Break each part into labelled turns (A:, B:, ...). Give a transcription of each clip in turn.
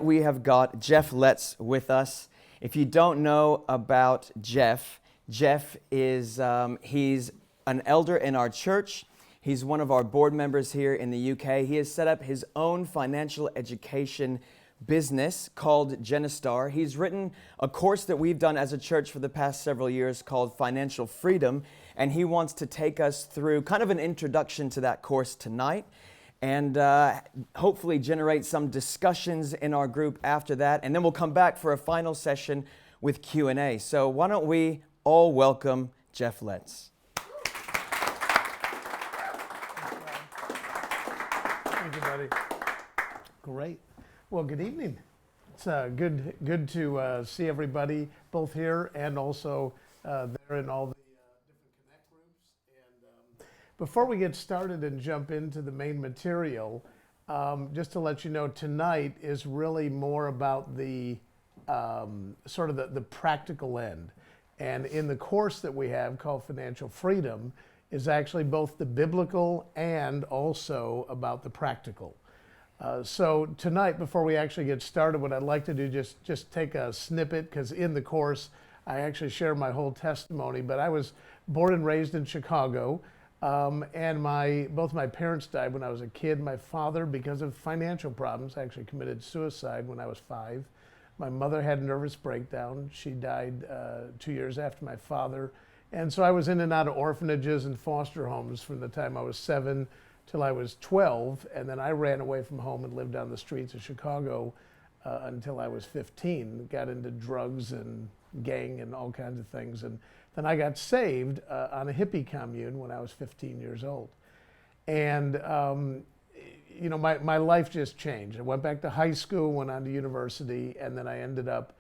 A: We have got Jeff Lestz with us. If you don't know about Jeff, Jeff is he's an elder in our church. He's one of our board members here in the UK. He has set up his own financial education business called Genistar. He's written a course that we've done as a church for the past several years called Financial Freedom, and he wants to take us through kind of an introduction to that course tonight, and hopefully generate some discussions in our group after that. And then we'll come back for a final session with Q&A. So why don't we all welcome Jeff Lestz.
B: Thank you, buddy. Great. Well, good evening. It's good to see everybody, both here and also there in all the different connect groups. And before we get started and jump into the main material, just to let you know, tonight is really more about the sort of the practical end. And in the course that we have called Financial Freedom is actually both the biblical and also about the practical. So tonight, before we actually get started, what I'd like to do, just take a snippet, because in the course, I actually share my whole testimony. But I was born and raised in Chicago, and both my parents died when I was a kid. My father, because of financial problems, actually committed suicide when I was 5. My mother had a nervous breakdown. She died 2 years after my father. And so I was in and out of orphanages and foster homes from the time I was 7 till I was 12, and then I ran away from home and lived down the streets of Chicago until I was 15. Got into drugs and gang and all kinds of things, and then I got saved on a hippie commune when I was 15 years old. And you know, my life just changed. I went back to high school, went on to university, and then I ended up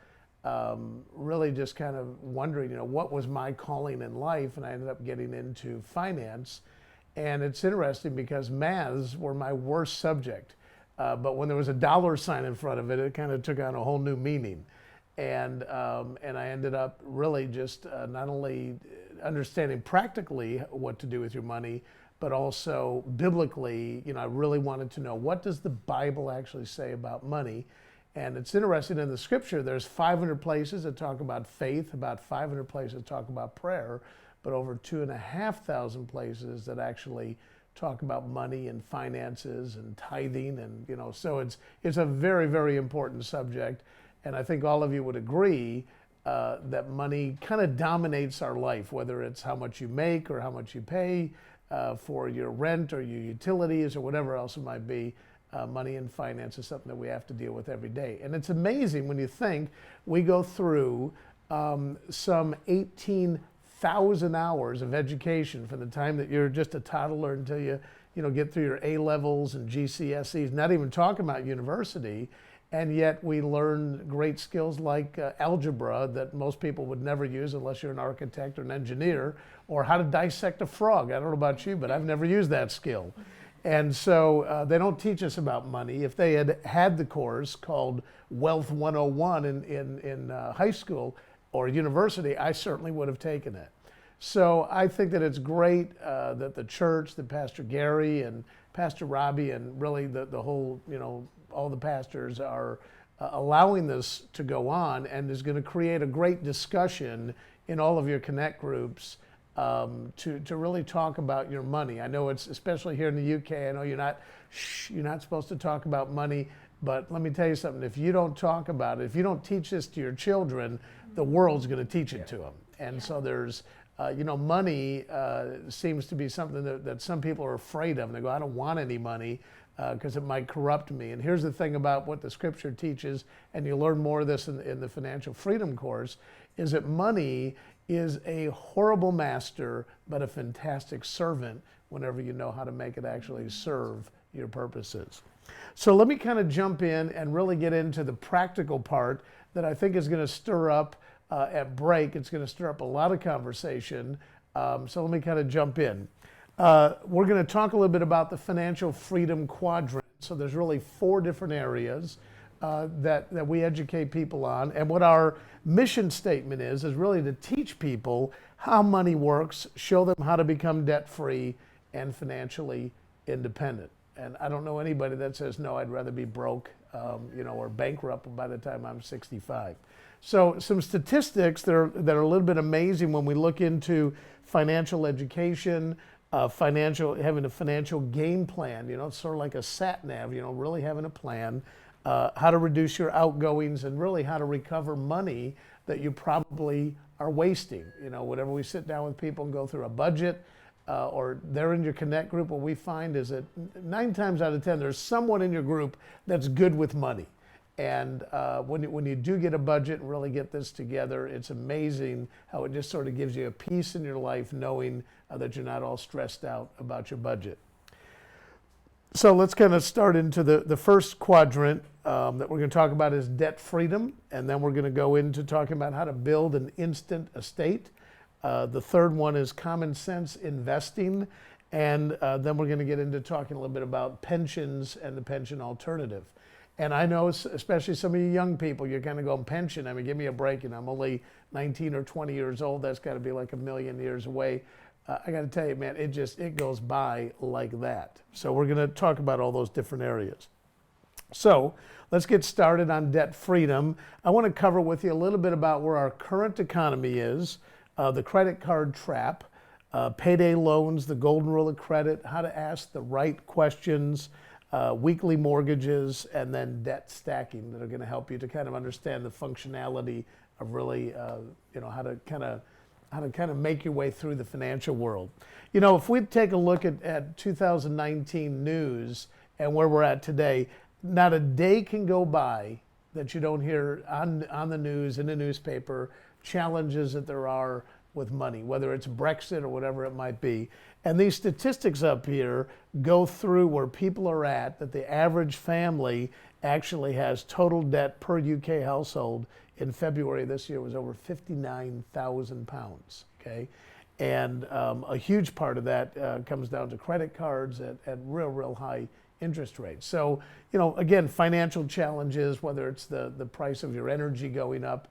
B: really just kind of wondering, you know, what was my calling in life, and I ended up getting into finance. And it's interesting because maths were my worst subject, but when there was a dollar sign in front of it, it kind of took on a whole new meaning. And I ended up really just not only understanding practically what to do with your money, but also biblically, you know, I really wanted to know, what does the Bible actually say about money? And it's interesting, in the scripture, there's 500 places that talk about faith, about 500 places that talk about prayer, but over 2,500 places that actually talk about money and finances and tithing, and you know, so it's a very, very important subject. And I think all of you would agree that money kind of dominates our life, whether it's how much you make or how much you pay for your rent or your utilities or whatever else it might be. Money and finance is something that we have to deal with every day. And it's amazing when you think we go through some 18,000 hours of education from the time that you're just a toddler until you get through your A levels and GCSEs, not even talking about university. And yet we learn great skills like algebra that most people would never use unless you're an architect or an engineer, or how to dissect a frog. I don't know about you, but I've never used that skill. And so they don't teach us about money. If they had the course called Wealth 101 in high school or university, I certainly would have taken it. So I think that it's great that the church, that Pastor Gary and Pastor Robbie and really the whole, you know, all the pastors are allowing this to go on, and is going to create a great discussion in all of your connect groups to really talk about your money. I know it's, especially here in the UK, I know you're not supposed to talk about money, but let me tell you something, if you don't talk about it, if you don't teach this to your children, the world's going to teach it to them. And so there's, you know, money seems to be something that some people are afraid of. And they go, I don't want any money because it might corrupt me. And here's the thing about what the scripture teaches, and you learn more of this in the Financial Freedom course, is that money is a horrible master, but a fantastic servant whenever you know how to make it actually serve your purposes. So let me kind of jump in and really get into the practical part that I think is going to stir up at break. It's going to stir up a lot of conversation. So let me kind of jump in. We're going to talk a little bit about the Financial Freedom Quadrant. So there's really 4 different areas that we educate people on. And what our mission statement is really to teach people how money works, show them how to become debt-free and financially independent. And I don't know anybody that says, no, I'd rather be broke, or bankrupt by the time I'm 65. So some statistics that are a little bit amazing when we look into financial education, having a financial game plan. It's sort of like a sat nav. Really having a plan, how to reduce your outgoings, and really how to recover money that you probably are wasting. Whenever we sit down with people and go through a budget, or they're in your Connect group, what we find is that 9 times out of 10, there's someone in your group that's good with money. And when you do get a budget and really get this together, it's amazing how it just sort of gives you a peace in your life knowing that you're not all stressed out about your budget. So let's kind of start into the first quadrant that we're going to talk about is debt freedom. And then we're going to go into talking about how to build an instant estate. The third one is common sense investing. And then we're going to get into talking a little bit about pensions and the pension alternative. And I know, especially some of you young people, you're kind of going, pension, I mean, give me a break. I'm only 19 or 20 years old. That's got to be like a million years away. I got to tell you, man, it goes by like that. So we're going to talk about all those different areas. So let's get started on debt freedom. I want to cover with you a little bit about where our current economy is, the credit card trap, payday loans, the golden rule of credit, how to ask the right questions, weekly mortgages, and then debt stacking that are going to help you to kind of understand the functionality of really, how to kind of make your way through the financial world. If we take a look at 2019 news and where we're at today, not a day can go by that you don't hear on the news, in the newspaper, challenges that there are with money, whether it's Brexit or whatever it might be. And these statistics up here go through where people are at, that the average family actually has total debt per UK household in February this year was over 59,000 pounds, okay? And a huge part of that comes down to credit cards at real high interest rates. So, again, financial challenges, whether it's the price of your energy going up,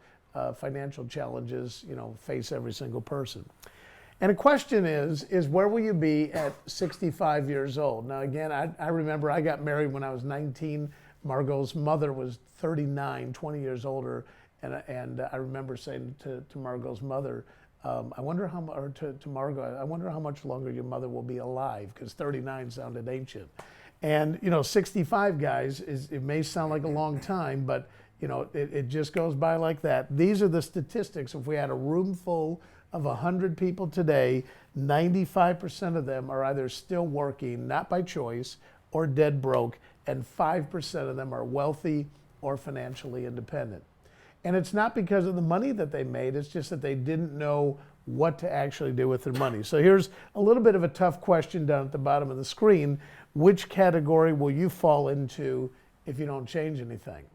B: financial challenges, face every single person. And the question is where will you be at 65 years old? Now, again, I remember I got married when I was 19. Margot's mother was 39, 20 years older. And I remember saying to Margot's mother, I wonder to Margot, I wonder how much longer your mother will be alive, because 39 sounded ancient. And, 65, guys, it may sound like a long time, but, it just goes by like that. These are the statistics. If we had a room full of 100 people today, 95% of them are either still working, not by choice, or dead broke, and 5% of them are wealthy or financially independent. And it's not because of the money that they made, it's just that they didn't know what to actually do with their money. So here's a little bit of a tough question down at the bottom of the screen. Which category will you fall into if you don't change anything?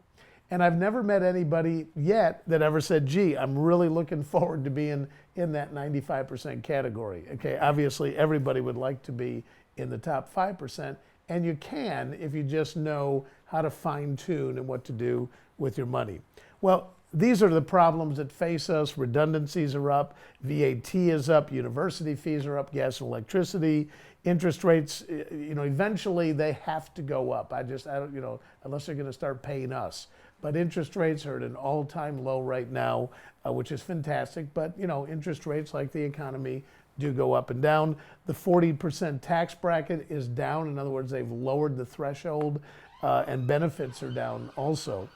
B: And I've never met anybody yet that ever said, gee, I'm really looking forward to being in that 95% category. Okay, obviously everybody would like to be in the top 5%, and you can if you just know how to fine tune and what to do with your money. Well, these are the problems that face us. Redundancies are up, VAT is up, university fees are up, gas and electricity, interest rates, eventually they have to go up. I don't, unless they're going to start paying us. But interest rates are at an all-time low right now, which is fantastic. But, interest rates, like the economy, do go up and down. The 40% tax bracket is down. In other words, they've lowered the threshold, and benefits are down also.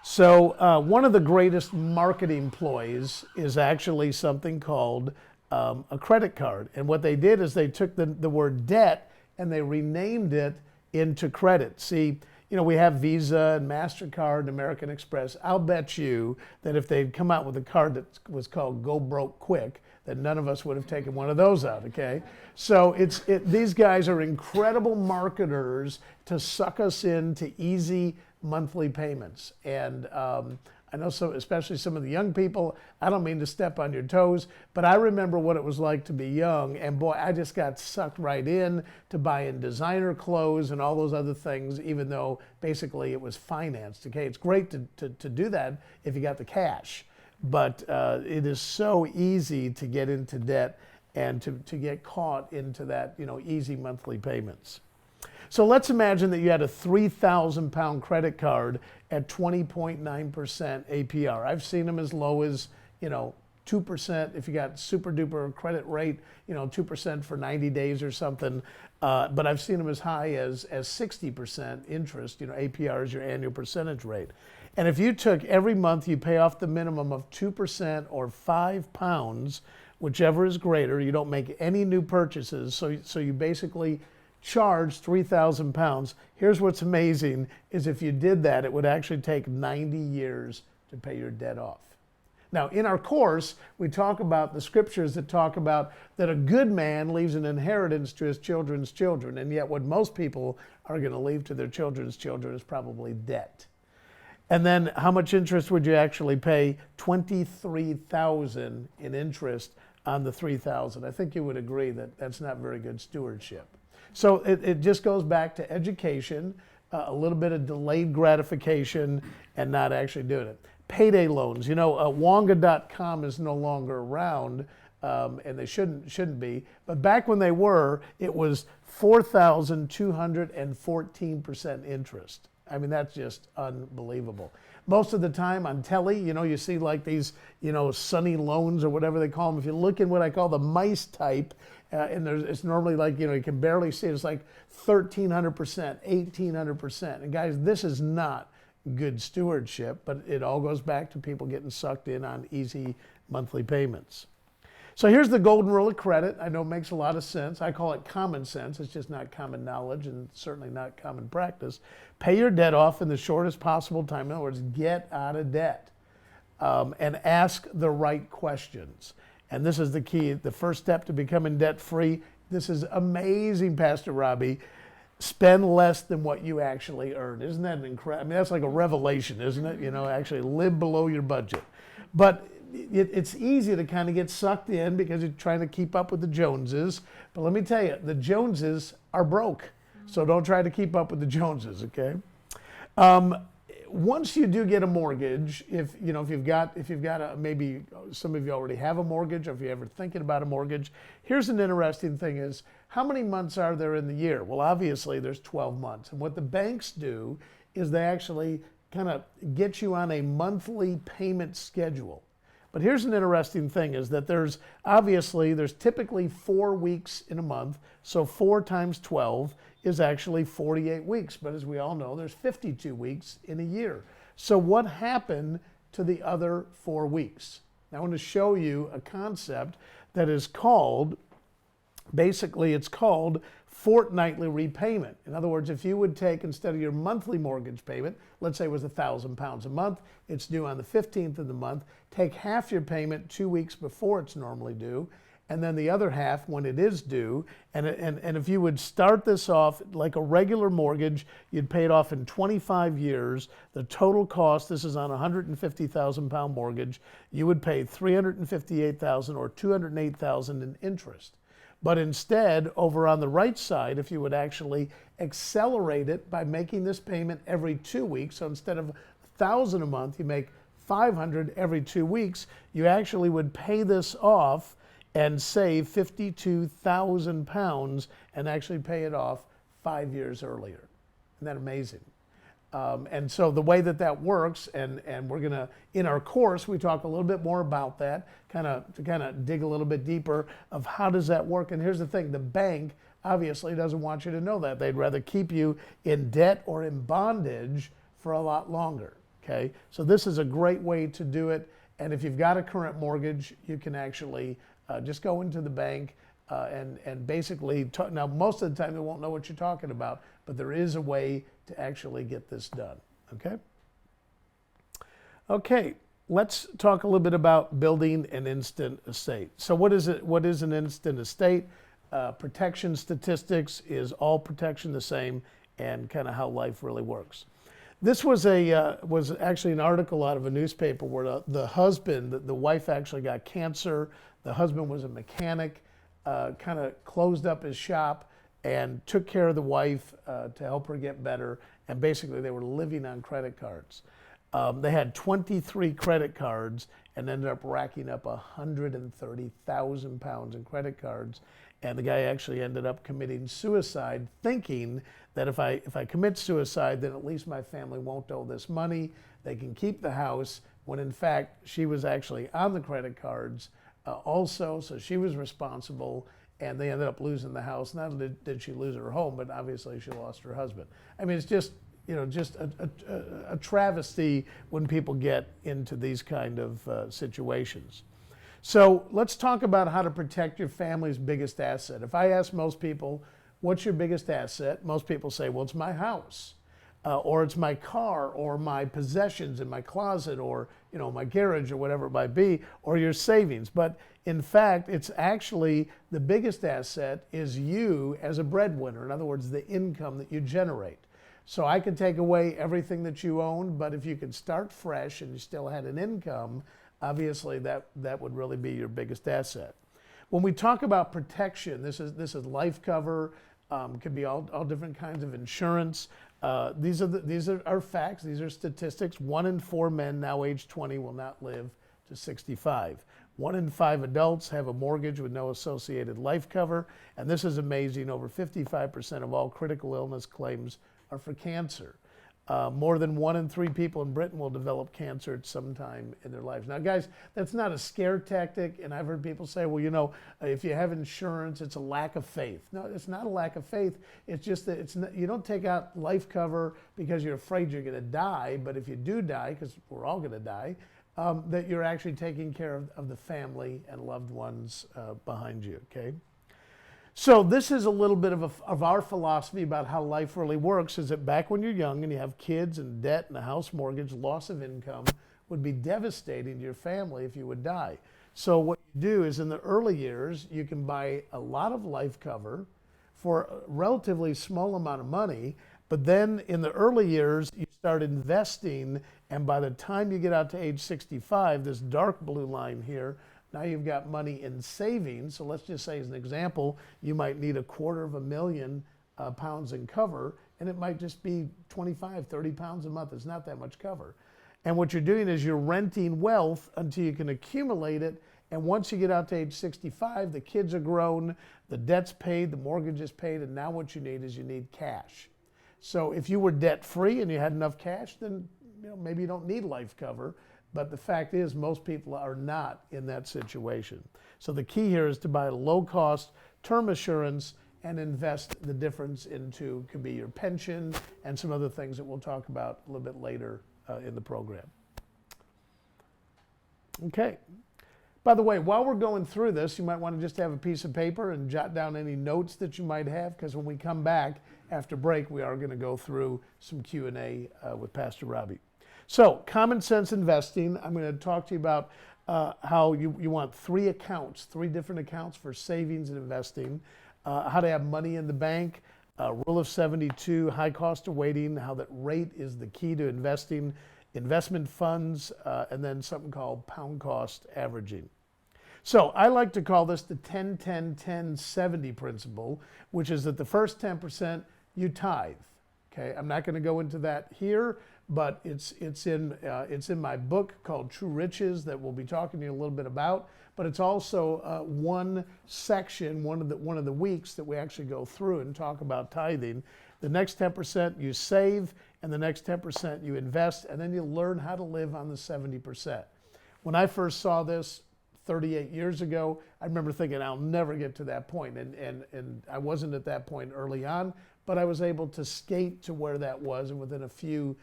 B: So one of the greatest marketing ploys is actually something called a credit card. And what they did is they took the word debt and they renamed it into credit. See, we have Visa and MasterCard and American Express. I'll bet you that if they'd come out with a card that was called Go Broke Quick, that none of us would have taken one of those out, okay? So these guys are incredible marketers to suck us into easy monthly payments. And I know especially some of the young people, I don't mean to step on your toes, but I remember what it was like to be young, and boy, I just got sucked right in to buying designer clothes and all those other things, even though basically it was financed, okay? It's great to do that if you got the cash, but it is so easy to get into debt and to get caught into that, easy monthly payments. So let's imagine that you had a 3,000 pound credit card at 20.9% APR. I've seen them as low as, 2% if you got super duper credit rate, 2% for 90 days or something. But I've seen them as high as 60% interest. APR is your annual percentage rate. And if you took every month, you pay off the minimum of 2% or £5, whichever is greater. You don't make any new purchases. So you basically charge 3,000 pounds. Here's what's amazing is if you did that, it would actually take 90 years to pay your debt off. Now, in our course, we talk about the scriptures that talk about that a good man leaves an inheritance to his children's children, and yet what most people are going to leave to their children's children is probably debt. And then how much interest would you actually pay? 23,000 in interest on the 3,000. I think you would agree that that's not very good stewardship. So it just goes back to education, a little bit of delayed gratification, and not actually doing it. Payday loans. Wonga.com is no longer around, and they shouldn't be. But back when they were, it was 4,214% interest. I mean, that's just unbelievable. Most of the time on telly, you see like these, sunny loans or whatever they call them. If you look in what I call the mice type, and it's normally like, you can barely see it. It's like 1,300%, 1,800%. And guys, this is not good stewardship, but it all goes back to people getting sucked in on easy monthly payments. So here's the golden rule of credit. I know it makes a lot of sense. I call it common sense. It's just not common knowledge and certainly not common practice. Pay your debt off in the shortest possible time. In other words, get out of debt and ask the right questions. And this is the key, the first step to becoming debt-free. This is amazing, Pastor Robbie. Spend less than what you actually earn. Isn't that incredible? I mean, that's like a revelation, isn't it? Actually live below your budget. But it's easy to kind of get sucked in because you're trying to keep up with the Joneses. But let me tell you, the Joneses are broke. So don't try to keep up with the Joneses, okay? Once you do get a mortgage, if you've got maybe some of you already have a mortgage, or if you're ever thinking about a mortgage, here's an interesting thing is, how many months are there in the year? Well, obviously there's 12 months. And what the banks do is they actually kind of get you on a monthly payment schedule. But here's an interesting thing is that there's typically 4 weeks in a month. So 4 times 12 is actually 48 weeks. But as we all know, there's 52 weeks in a year. So what happened to the other 4 weeks? Now, I want to show you a concept that is called, basically it's called fortnightly repayment. In other words, if you would take, instead of your monthly mortgage payment, let's say it was £1,000 a month, it's due on the 15th of the month, take half your payment 2 weeks before it's normally due, and then the other half when it is due. And if you would start this off like a regular mortgage, you'd pay it off in 25 years. The total cost, this is on a £150,000 mortgage, you would pay $358,000 or $208,000 in interest. But instead, over on the right side, if you would actually accelerate it by making this payment every 2 weeks, so instead of $1,000 a month, you make $500 every 2 weeks, you actually would pay this off and save £52,000 and actually pay it off 5 years earlier. Isn't that amazing? And so the way that works, and we're gonna, in our course, we talk a little bit more about that, to dig a little bit deeper of how does that work. And here's the thing, the bank obviously doesn't want you to know that. They'd rather keep you in debt or in bondage for a lot longer, okay? So this is a great way to do it. And if you've got a current mortgage, you can actually just go into the bank and basically, now most of the time they won't know what you're talking about, but there is a way to actually get this done, okay? Okay, let's talk a little bit about building an instant estate. So what is it? What is an instant estate? Protection statistics, is all protection the same, and kind of how life really works. This was actually an article out of a newspaper where the husband, the wife actually got cancer. The husband was a mechanic, kind of closed up his shop and took care of the wife to help her get better. And basically they were living on credit cards. They had 23 credit cards and ended up racking up £130,000 in credit cards. And the guy actually ended up committing suicide, thinking that if I commit suicide, then at least my family won't owe this money. They can keep the house, when in fact she was actually on the credit cards also, so she was responsible, and they ended up losing the house. Not only did she lose her home, but obviously she lost her husband. I mean, it's just, just a travesty when people get into these kind of situations. So let's talk about how to protect your family's biggest asset. If I ask most people, what's your biggest asset? Most people say, well, it's my house, or it's my car, or my possessions in my closet, or my garage, or whatever it might be, or your savings. But in fact, it's actually the biggest asset is you as a breadwinner. In other words, the income that you generate. So I could take away everything that you own, but if you could start fresh and you still had an income, obviously that would really be your biggest asset. When we talk about protection, this is life cover, could be all different kinds of insurance. These are our facts. These are statistics. 1 in 4 men now age 20 will not live to 65. 1 in 5 adults have a mortgage with no associated life cover, and this is amazing. Over 55% of all critical illness claims are for cancer. More than 1 in 3 people in Britain will develop cancer at some time in their lives. Now, guys, that's not a scare tactic, and I've heard people say, well, if you have insurance, it's a lack of faith. No, it's not a lack of faith. It's just that you don't take out life cover because you're afraid you're going to die, but if you do die, because we're all going to die, that you're actually taking care of the family and loved ones behind you, okay? So this is a little bit of our philosophy about how life really works, is that back when you're young and you have kids and debt and a house mortgage, loss of income would be devastating to your family if you would die. So what you do is in the early years, you can buy a lot of life cover for a relatively small amount of money, but then in the early years, you start investing, and by the time you get out to age 65, this dark blue line here, now you've got money in savings. So let's just say, as an example, you might need £250,000 pounds in cover, and it might just be 25, 30 pounds a month. It's not that much cover. And what you're doing is you're renting wealth until you can accumulate it. And once you get out to age 65, the kids are grown, the debt's paid, the mortgage is paid, and now what you need is you need cash. So if you were debt-free and you had enough cash, then maybe you don't need life cover. But the fact is, most people are not in that situation. So the key here is to buy low-cost term assurance and invest the difference into, could be your pension and some other things that we'll talk about a little bit later in the program. Okay. By the way, while we're going through this, you might want to just have a piece of paper and jot down any notes that you might have, because when we come back after break, we are going to go through some Q&A with Pastor Robbie. So, common sense investing, I'm going to talk to you about how you want 3 accounts, 3 different accounts for savings and investing, how to have money in the bank, rule of 72, high cost of waiting, how that rate is the key to investing, investment funds, and then something called pound cost averaging. So I like to call this the 10-10-10-70 principle, which is that the first 10% you tithe. Okay, I'm not going to go into that here, but it's in my book called True Riches that we'll be talking to you a little bit about. But it's also one section, one of the weeks that we actually go through and talk about tithing. The next 10% you save, and the next 10% you invest, and then you learn how to live on the 70%. When I first saw this 38 years ago, I remember thinking I'll never get to that point, and I wasn't at that point early on, but I was able to skate to where that was, and within a few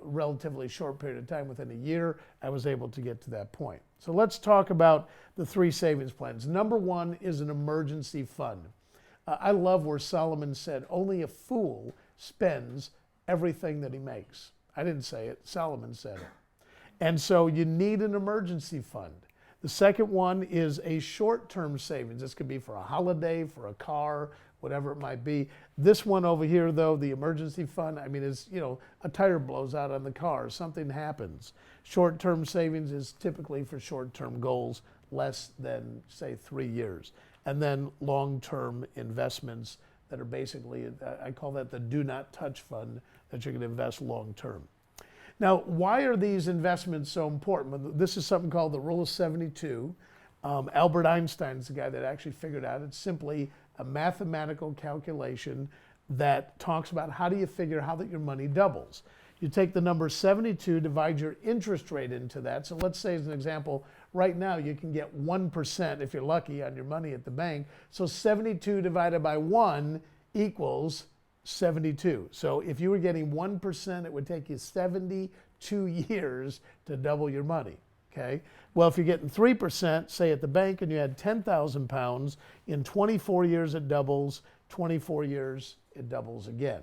B: relatively short period of time, within a year, I was able to get to that point. So let's talk about the 3 savings plans. Number 1 is an emergency fund. I love where Solomon said, only a fool spends everything that he makes. I didn't say it, Solomon said it. And so you need an emergency fund. The second one is a short-term savings. This could be for a holiday, for a car, whatever it might be. This one over here, though, the emergency fund, I mean, is, a tire blows out on the car, something happens. Short-term savings is typically for short-term goals, less than, say, 3 years. And then long-term investments that are basically, I call that the do not touch fund, that you're going to invest long-term. Now, why are these investments so important? This is something called the rule of 72. Albert Einstein's the guy that actually figured out it's simply a mathematical calculation that talks about how do you figure how that your money doubles. You take the number 72, divide your interest rate into that. So let's say as an example, right now you can get 1% if you're lucky on your money at the bank. So 72 divided by 1 equals 72. So if you were getting 1%, it would take you 72 years to double your money. Okay. Well, if you're getting 3%, say at the bank, and you had 10,000 pounds, in 24 years it doubles, 24 years it doubles again.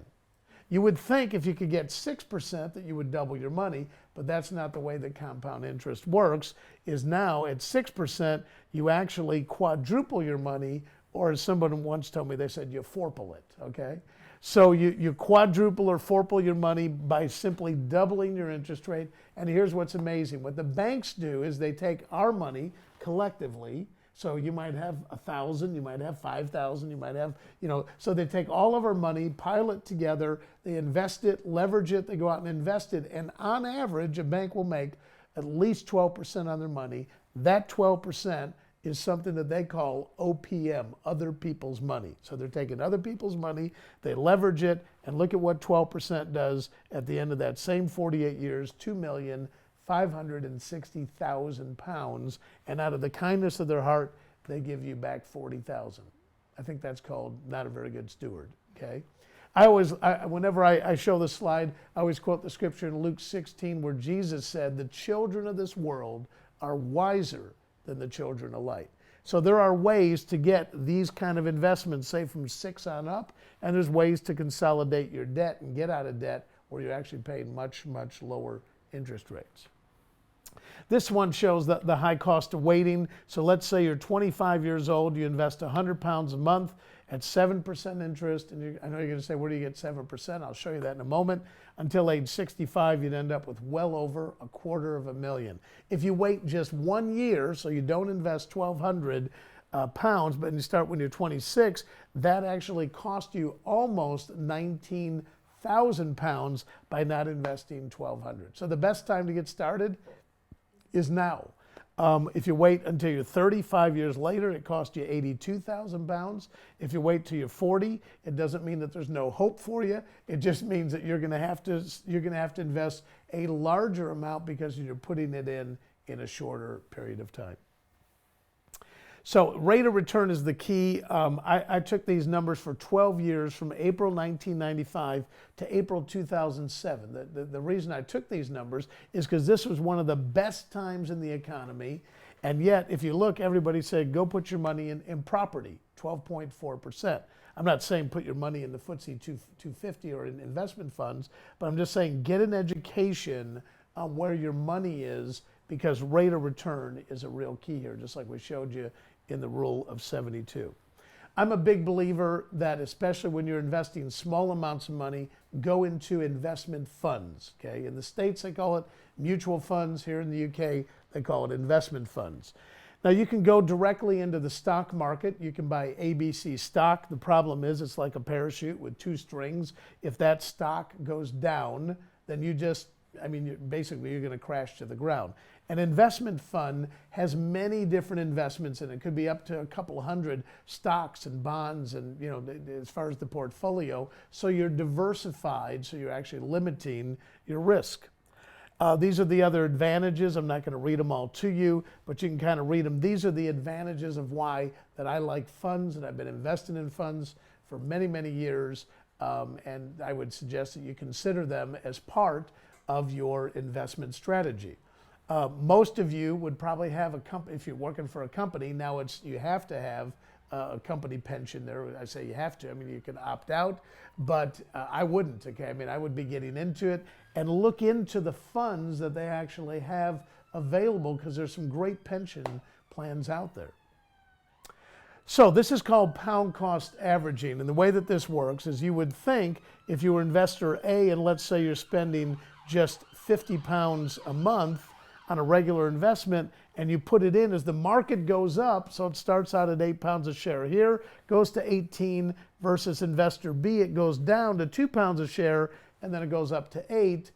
B: You would think if you could get 6% that you would double your money, but that's not the way that compound interest works, is now at 6%, you actually quadruple your money, or as someone once told me, they said you fourple it, okay? So you quadruple or fourple your money by simply doubling your interest rate. And here's what's amazing. What the banks do is they take our money collectively. So you might have 1,000, you might have 5,000, you might have, so they take all of our money, pile it together, they invest it, leverage it, they go out and invest it. And on average, a bank will make at least 12% on their money. That 12% is something that they call OPM, other people's money. So they're taking other people's money, they leverage it, and look at what 12% does at the end of that same 48 years, 2,560,000 pounds, and out of the kindness of their heart, they give you back 40,000. I think that's called not a very good steward, okay? Whenever I show this slide, I always quote the scripture in Luke 16 where Jesus said, the children of this world are wiser than the children of light. So there are ways to get these kind of investments, say from 6 on up, and there's ways to consolidate your debt and get out of debt where you're actually paying much, much lower interest rates. This one shows the high cost of waiting. So let's say you're 25 years old, you invest 100 pounds a month at 7% interest, and I know you're going to say, where do you get 7%? I'll show you that in a moment. Until age 65, you'd end up with well over $250,000. If you wait just 1 year, so you don't invest 1,200 pounds, but you start when you're 26, that actually cost you almost 19,000 pounds by not investing 1,200. So the best time to get started is now. If you wait until you're 35 years later, it costs you 82,000 pounds. If you wait till you're 40, it doesn't mean that there's no hope for you. It just means that you're going to have to invest a larger amount because you're putting it in a shorter period of time. So rate of return is the key. I took these numbers for 12 years from April 1995 to April 2007. The reason I took these numbers is because this was one of the best times in the economy. And yet, if you look, everybody said, go put your money in property, 12.4%. I'm not saying put your money in the FTSE 250 or in investment funds, but I'm just saying get an education on where your money is, because rate of return is a real key here, just like we showed you in the rule of 72. I'm a big believer that especially when you're investing small amounts of money, go into investment funds, okay? In the States, they call it mutual funds. Here in the UK, they call it investment funds. Now, you can go directly into the stock market. You can buy ABC stock. The problem is it's like a parachute with 2 strings. If that stock goes down, then basically you're going to crash to the ground. An investment fund has many different investments in it. It could be up to a couple hundred stocks and bonds and, as far as the portfolio. So you're diversified, so you're actually limiting your risk. These are the other advantages. I'm not going to read them all to you, but you can kind of read them. These are the advantages of why that I like funds, and I've been investing in funds for many, many years. And I would suggest that you consider them as part of your investment strategy. Most of you would probably have a company, if you're working for a company, now you have to have a company pension there. I say you have to, you can opt out, but I wouldn't, okay? I would be getting into it and look into the funds that they actually have available, because there's some great pension plans out there. So this is called pound cost averaging, and the way that this works is you would think if you were investor A, and let's say you're spending just 50 pounds a month on a regular investment, and you put it in as the market goes up, so it starts out at 8 pounds a share here, goes to 18, versus investor B, it goes down to 2 pounds a share, and then it goes up to 8.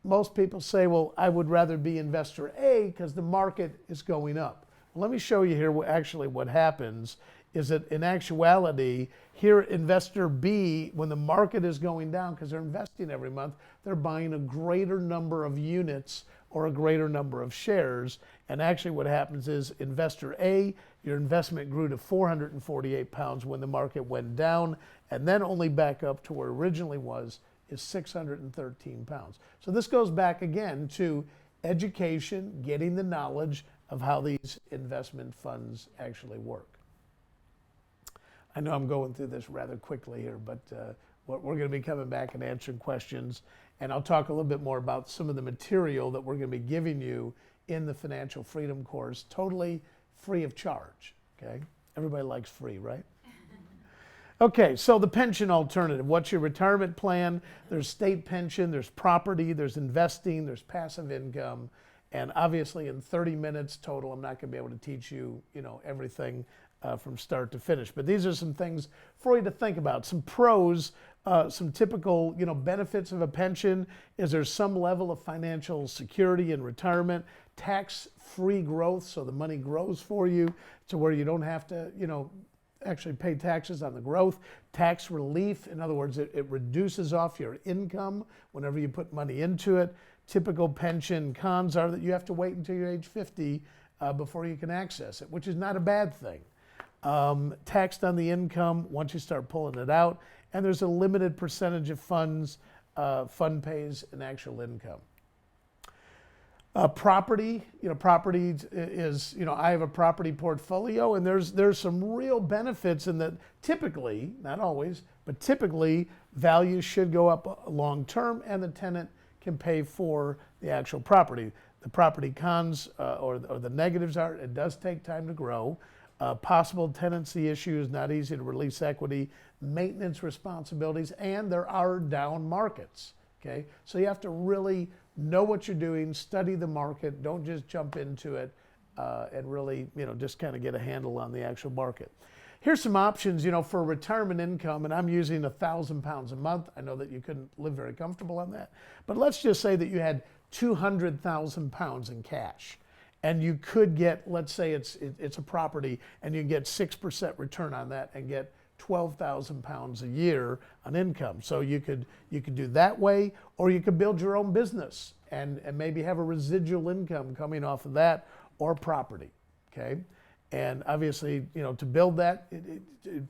B: Most people say, well, I would rather be investor A because the market is going up. Let me show you here actually what happens is that in actuality, here investor B, when the market is going down, because they're investing every month, they're buying a greater number of units or a greater number of shares. And actually what happens is investor A, your investment grew to 448 pounds when the market went down, and then only back up to where it originally was is 613 pounds. So this goes back again to education, getting the knowledge of how these investment funds actually work. I know I'm going through this rather quickly here, but we're going to be coming back and answering questions. And I'll talk a little bit more about some of the material that we're going to be giving you in the Financial Freedom course, totally free of charge. Okay? Everybody likes free, right? Okay, so the pension alternative. What's your retirement plan? There's state pension, there's property, there's investing, there's passive income. And obviously in 30 minutes total, I'm not going to be able to teach you, everything from start to finish. But these are some things for you to think about. Some pros, some typical, benefits of a pension is there's some level of financial security in retirement, tax-free growth, so the money grows for you to where you don't have to, actually pay taxes on the growth. Tax relief, in other words, it reduces off your income whenever you put money into it. Typical pension cons are that you have to wait until you're age 50 before you can access it, which is not a bad thing. Taxed on the income once you start pulling it out, and there's a limited percentage of funds, fund pays an actual income. Property, property is, I have a property portfolio, and there's some real benefits in that typically, not always, but typically values should go up long term and the tenant can pay for the actual property. The property cons or the negatives are it does take time to grow. Possible tenancy issues, not easy to release equity, maintenance responsibilities, and there are down markets. Okay, so you have to really know what you're doing, study the market, don't just jump into it and really, just kind of get a handle on the actual market. Here's some options, for retirement income, and I'm using 1,000 pounds a month. I know that you couldn't live very comfortable on that, but let's just say that you had 200,000 pounds in cash. And you could get, let's say it's a property, and you get 6% return on that and get 12,000 pounds a year on income. So you could do that way, or you could build your own business and maybe have a residual income coming off of that or property. Okay, and obviously, to build that,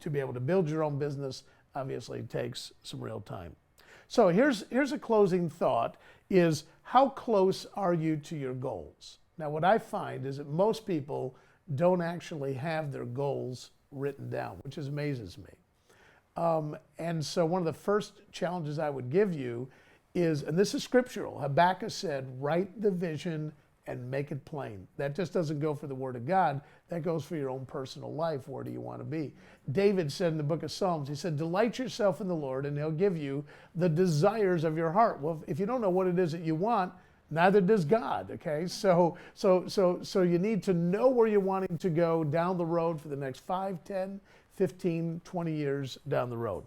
B: to be able to build your own business, obviously takes some real time. So here's a closing thought: is how close are you to your goals? Now, what I find is that most people don't actually have their goals written down, which amazes me. And so one of the first challenges I would give you is, and this is scriptural, Habakkuk said, write the vision and make it plain. That just doesn't go for the Word of God. That goes for your own personal life. Where do you want to be? David said in the book of Psalms, he said, delight yourself in the Lord and He'll give you the desires of your heart. Well, if you don't know what it is that you want, neither does God, okay? So you need to know where you're wanting to go down the road for the next 5, 10, 15, 20 years down the road.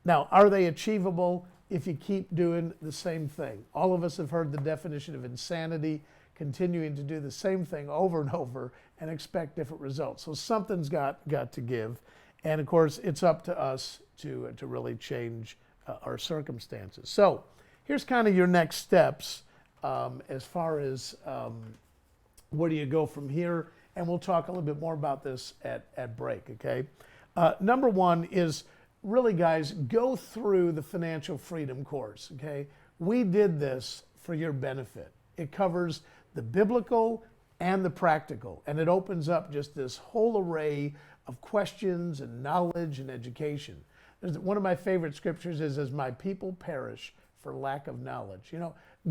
B: Now, are they achievable if you keep doing the same thing? All of us have heard the definition of insanity, continuing to do the same thing over and over and expect different results. So something's got to give. And of course, it's up to us to really change our circumstances. So here's kind of your next steps. As far as where do you go from here, and we'll talk a little bit more about this at break, okay? Number one is really, guys, go through the Financial Freedom course, okay? We did this for your benefit. It covers the biblical and the practical, and it opens up just this whole array of questions and knowledge and education. One of my favorite scriptures is, as my people perish for lack of knowledge.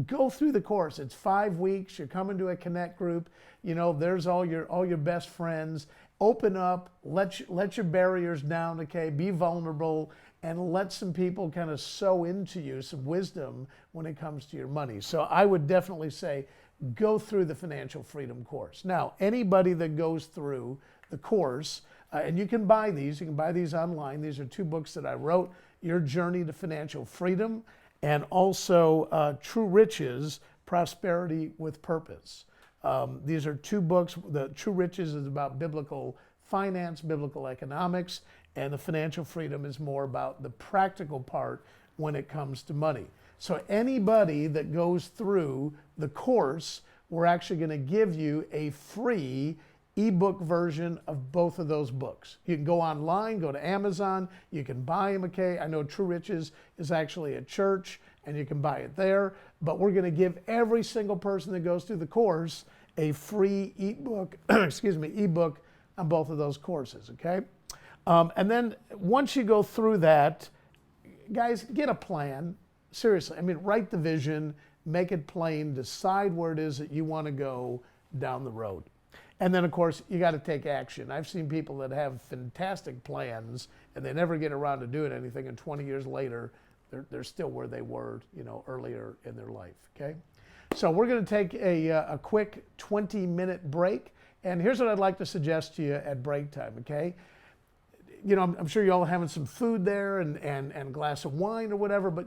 B: Go through the course. It's 5 weeks. You're coming to a connect group. There's all your best friends. Open up. Let your barriers down. Okay. Be vulnerable and let some people kind of sow into you some wisdom when it comes to your money. So I would definitely say go through the Financial Freedom course. Now, anybody that goes through the course, and you can buy these. You can buy these online. These are 2 books that I wrote: Your Journey to Financial Freedom, and also True Riches, Prosperity with Purpose. These are two books. The True Riches is about biblical finance, biblical economics, and the Financial Freedom is more about the practical part when it comes to money. So anybody that goes through the course, we're actually going to give you a free ebook version of both of those books. You can go online, go to Amazon, you can buy them, okay? I know True Riches is actually a church and you can buy it there, but we're going to give every single person that goes through the course a free ebook, ebook on both of those courses, okay? And then once you go through that, guys, get a plan. Seriously, I mean, write the vision, make it plain, decide where it is that you want to go down the road. And then, of course, you got to take action. I've seen people that have fantastic plans and they never get around to doing anything, and 20 years later, they're still where they were, earlier in their life, okay? So we're going to take a quick 20-minute break, and here's what I'd like to suggest to you at break time, okay? I'm sure you're all having some food there and a glass of wine or whatever, but,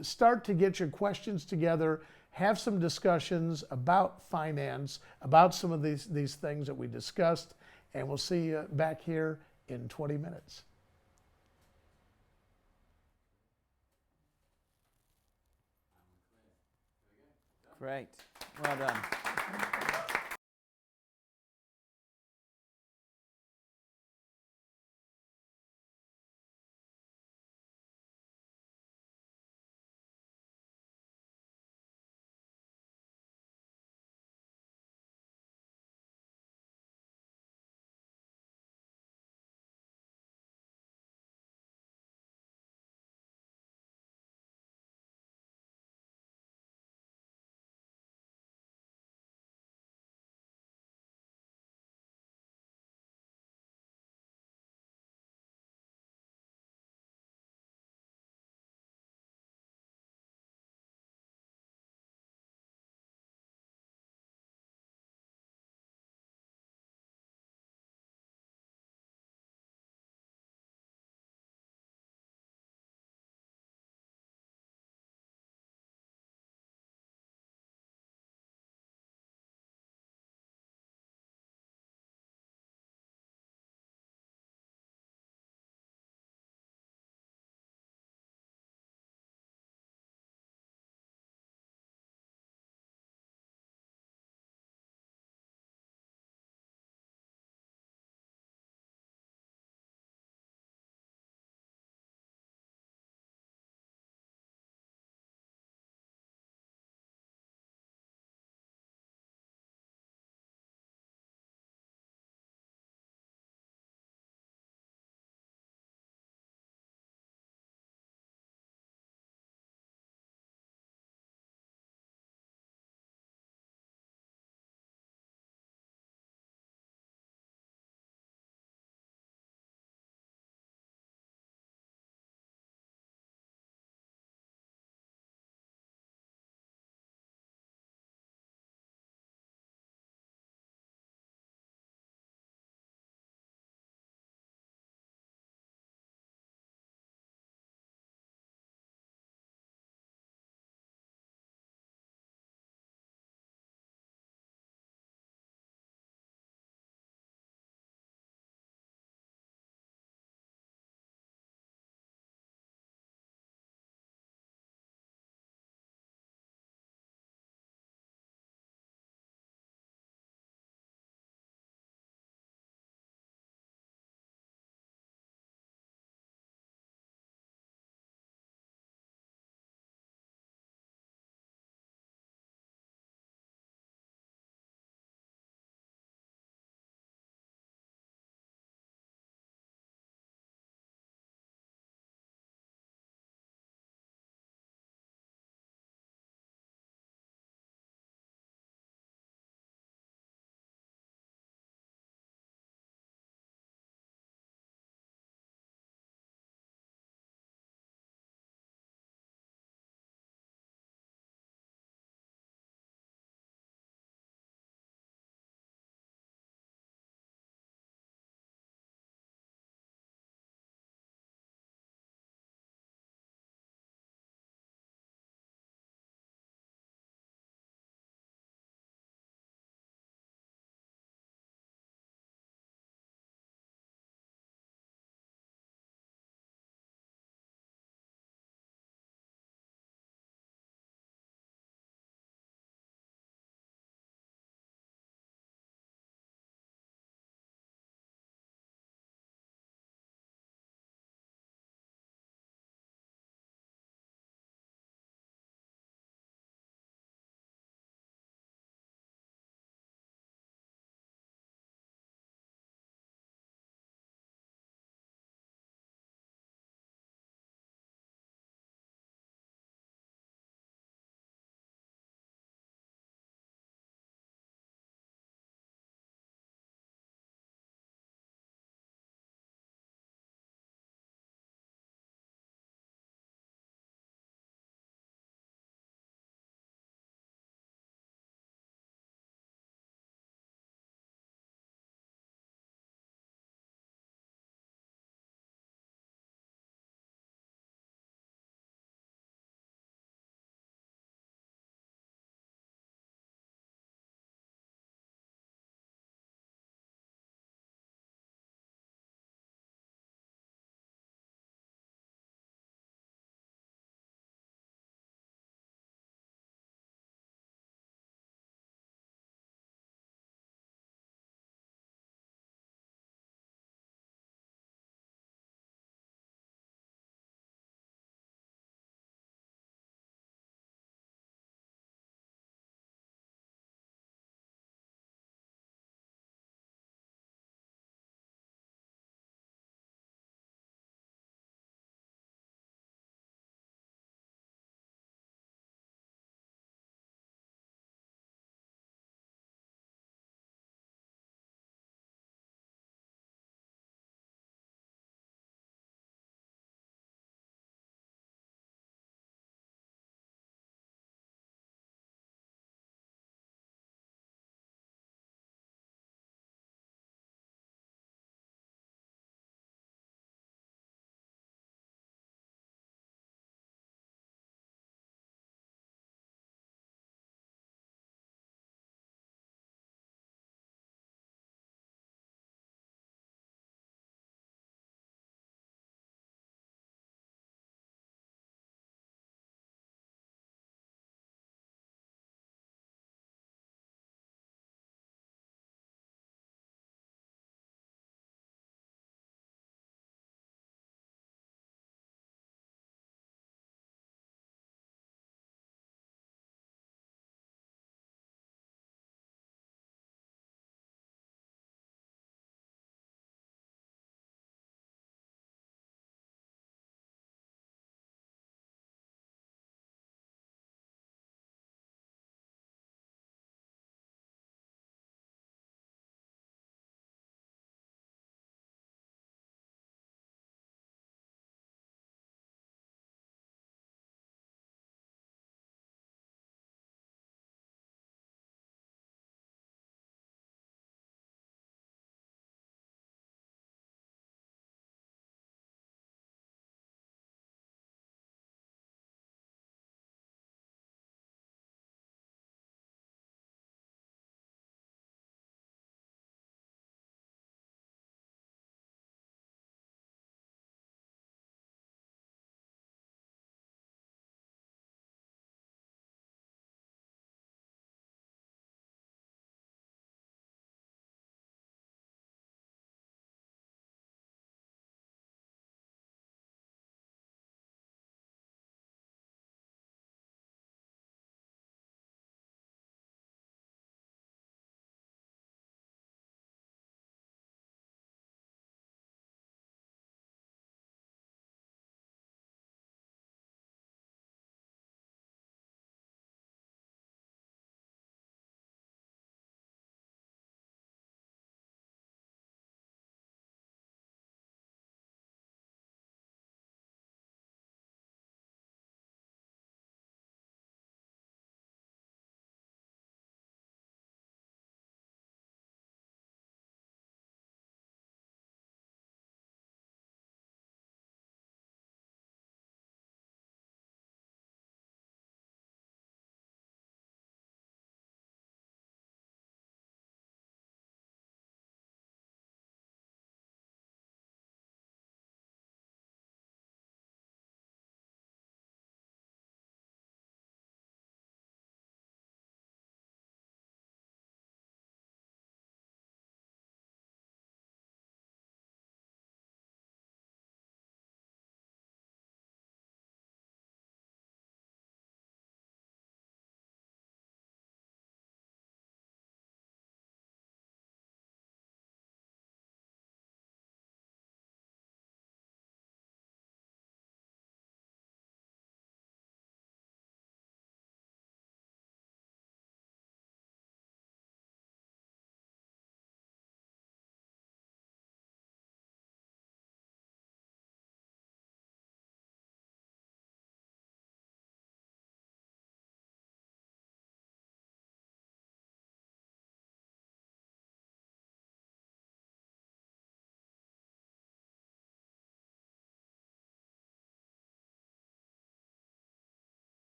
B: start to get your questions together, have some discussions about finance, about some of these things that we discussed, and we'll see you back here in 20 minutes.
A: Great. Well done.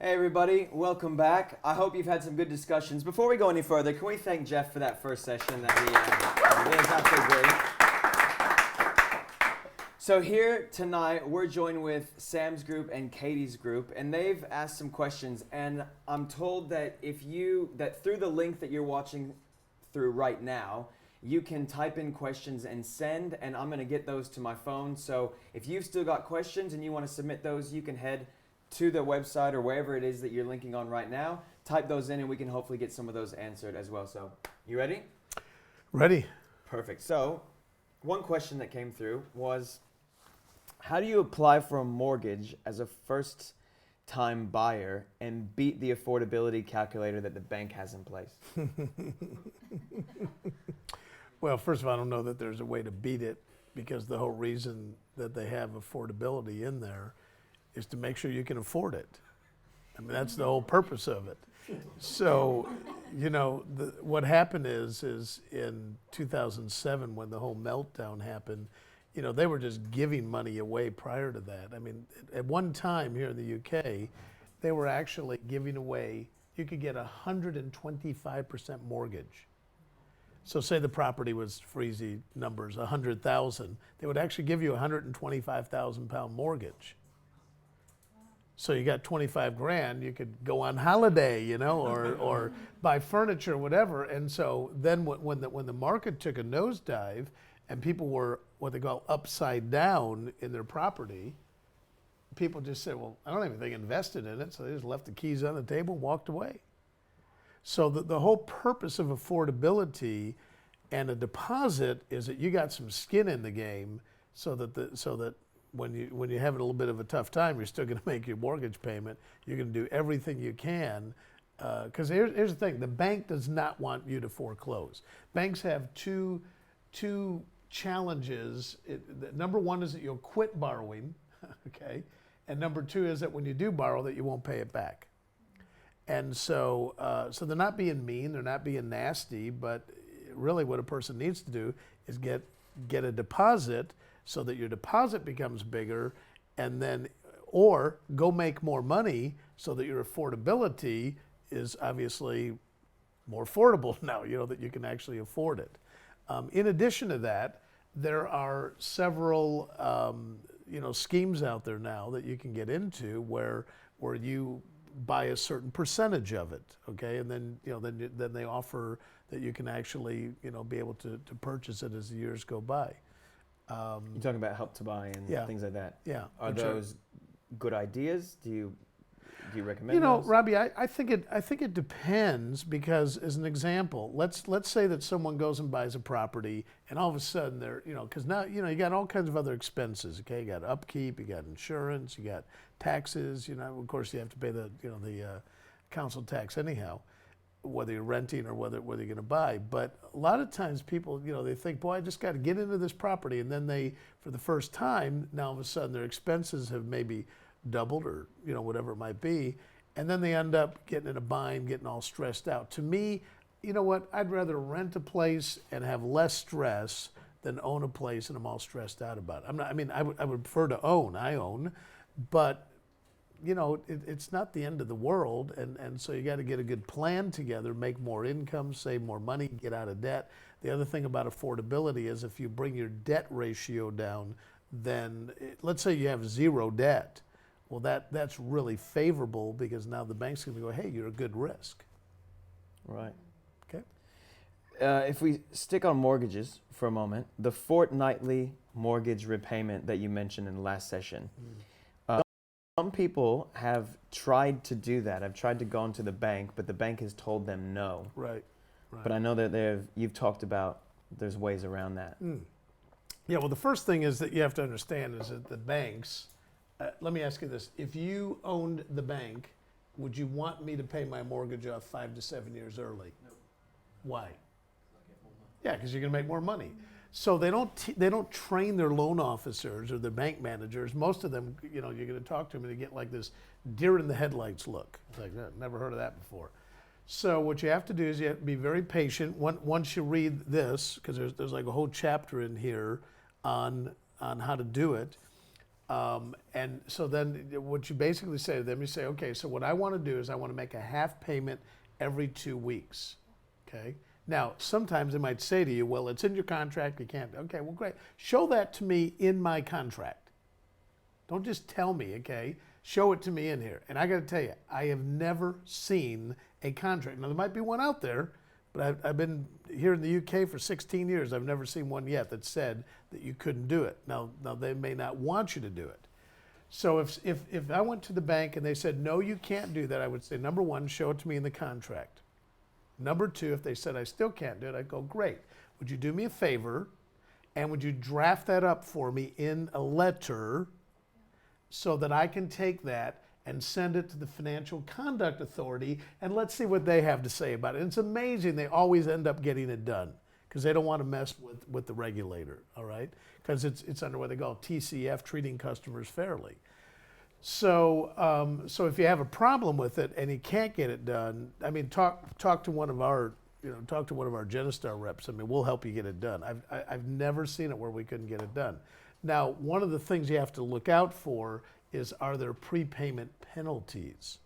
A: Hey everybody, welcome back. I hope you've had some good discussions. Before we go any further, can we thank Jeff for that first session that he it was absolutely great. So here tonight, we're joined with Sam's group and Katie's group, and they've asked some questions, and I'm told that that through the link that you're watching through right now, you can type in questions and send, and I'm gonna get those to my phone. So if you've still got questions and you wanna submit those, you can head to the website or wherever it is that you're linking on right now, type those in and we can hopefully get some of those answered as well. So, you ready?
B: Ready.
A: Perfect. So, one question that came through was, how do you apply for a mortgage as a first-time buyer and beat the affordability calculator that the bank has in place?
B: Well, first of all, I don't know that there's a way to beat it, because the whole reason that they have affordability in there is to make sure you can afford it. I mean, that's the whole purpose of it. So, what happened is in 2007, when the whole meltdown happened, they were just giving money away prior to that. I mean, at one time here in the UK, they were actually giving away, you could get 125% mortgage. So say the property was, for easy numbers, 100,000, they would actually give you a 125,000 pound mortgage. So you got 25 grand, you could go on holiday, or buy furniture, whatever. And so then when the market took a nosedive and people were what they call upside down in their property, people just said, well, I don't have anything invested in it. So they just left the keys on the table and walked away. So the whole purpose of affordability and a deposit is that you got some skin in the game, so that when you have a little bit of a tough time, you're still going to make your mortgage payment. You're going to do everything you can, because here's the thing: the bank does not want you to foreclose. Banks have two challenges. Number one is that you'll quit borrowing, okay, and number two is that when you do borrow, that you won't pay it back. And so they're not being mean, they're not being nasty, but really what a person needs to do is get a deposit so that your deposit becomes bigger, and then, or go make more money so that your affordability is obviously more affordable now, that you can actually afford it. In addition to that, there are several, schemes out there now that you can get into where you buy a certain percentage of it, okay, and then then they offer that you can actually be able to purchase it as the years go by.
A: You're talking about Help to Buy and things like that.
B: Yeah.
A: Are those good ideas? Do you recommend those?
B: Robbie, I think it depends, because as an example, let's say that someone goes and buys a property and all of a sudden they're, because now, you got all kinds of other expenses, okay? You got upkeep, you got insurance, you got taxes, of course you have to pay the council tax anyhow, whether you're renting or whether you're going to buy. But a lot of times people, they think, boy, I just got to get into this property, and then they, for the first time, now all of a sudden their expenses have maybe doubled, or whatever it might be, and then they end up getting in a bind, getting all stressed out. To me, I'd rather rent a place and have less stress than own a place and I'm all stressed out about it. I would prefer to own. I own, but it's not the end of the world, and so you got to get a good plan together, make more income, save more money, get out of debt. The other thing about affordability is if you bring your debt ratio down, then let's say you have zero debt. Well, that's really favorable, because now the bank's going to go, hey, you're a good risk.
A: Right.
B: Okay.
A: If we stick on mortgages for a moment, the fortnightly mortgage repayment that you mentioned in the last session, some people have tried to do that. I've tried to go into the bank, but the bank has told them no.
B: Right.
A: But I know that you've talked about there's ways around that.
B: Yeah, well, the first thing is that you have to understand is that the banks, let me ask you this. If you owned the bank, would you want me to pay my mortgage off 5 to 7 years early? No. Why? Yeah, because you're going to make more money. So they don't train their loan officers or their bank managers. Most of them, you're going to talk to them and they get like this deer in the headlights look. It's like, never heard of that before. So what you have to do is you have to be very patient. Once you read this, because there's like a whole chapter in here on how to do it. And so then what you basically say to them, you say, okay, so what I want to do is I want to make a half payment every 2 weeks. Okay. Now, sometimes they might say to you, well, it's in your contract, you can't. Okay, well, great. Show that to me in my contract. Don't just tell me, okay? Show it to me in here. And I got to tell you, I have never seen a contract. Now, there might be one out there, but I've been here in the UK for 16 years. I've never seen one yet that said that you couldn't do it. Now they may not want you to do it. So if I went to the bank and they said, no, you can't do that, I would say, number one, show it to me in the contract. Number two, if they said I still can't do it, I'd go, great. Would you do me a favor and would you draft that up for me in a letter so that I can take that and send it to the Financial Conduct Authority and let's see what they have to say about it. And it's amazing, they always end up getting it done because they don't want to mess with the regulator, all right? Because it's under what they call TCF, treating customers fairly. So, so if you have a problem with it and you can't get it done, I mean, talk to one of our, talk to one of our Genistar reps. I mean, we'll help you get it done. I've never seen it where we couldn't get it done. Now, one of the things you have to look out for is, are there prepayment penalties?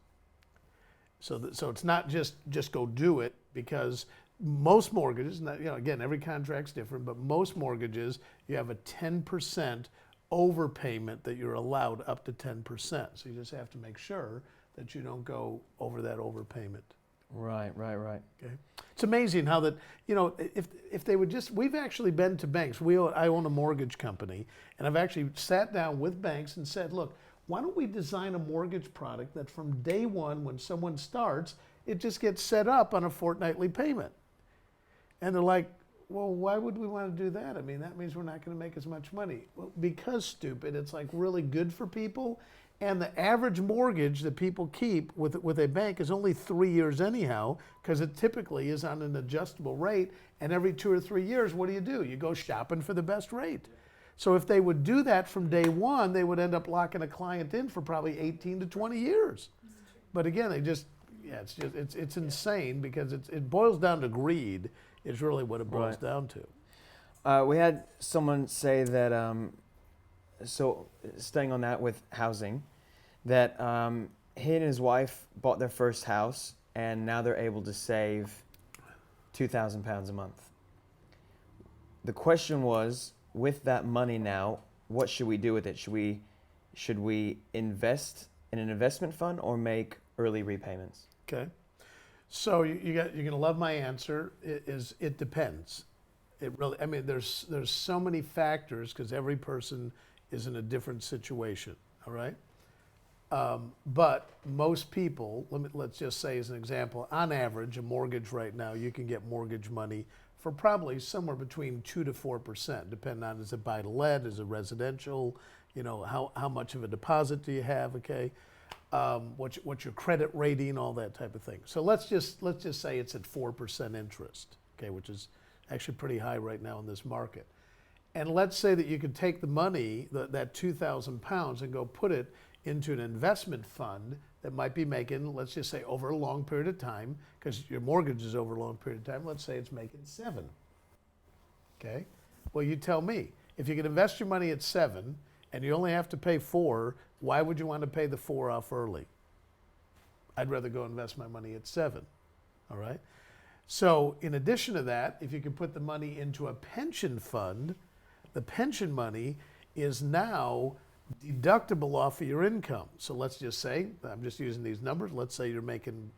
B: So it's not just go do it, because most mortgages, again, every contract's different, but most mortgages, you have a 10% overpayment that you're allowed up to 10%. So you just have to make sure that you don't go over that overpayment.
A: Right.
B: Okay. It's amazing how that, if they would just, we've actually been to banks. I own a mortgage company, and I've actually sat down with banks and said, look, why don't we design a mortgage product that from day one, when someone starts, it just gets set up on a fortnightly payment? And they're like, well, why would we want to do that? I mean, that means we're not going to make as much money. Well, because, stupid, it's like really good for people. And the average mortgage that people keep with a bank is only 3 years anyhow, because it typically is on an adjustable rate. And every 2 or 3 years, what do? You go shopping for the best rate. So if they would do that from day one, they would end up locking a client in for probably 18 to 20 years. But again, it's insane, because it boils down to greed. Is really what it boils down to.
A: We had someone say that, so staying on that with housing, that he and his wife bought their first house and now they're able to save £2,000 a month. The question was, with that money now, what should we do with it? Should we invest in an investment fund or make early repayments?
B: Okay. So you're going to love my answer. It depends. It really, I mean, there's so many factors, because every person is in a different situation. All right. But most people, let's just say as an example, on average, a mortgage right now, you can get mortgage money for probably somewhere between 2 to 4%, depending on, is it buy to let, is it residential, how much of a deposit do you have? Okay. What's your credit rating, all that type of thing. So let's just say it's at 4% interest, okay, which is actually pretty high right now in this market. And let's say that you could take the money, that £2,000, and go put it into an investment fund that might be making, let's just say over a long period of time, because your mortgage is over a long period of time, let's say it's making 7. Okay? Well, you tell me, if you can invest your money at 7 and you only have to pay 4, why would you want to pay the 4 off early? I'd rather go invest my money at 7, all right? So in addition to that, if you can put the money into a pension fund, the pension money is now deductible off of your income. So let's just say, I'm just using these numbers, let's say you're making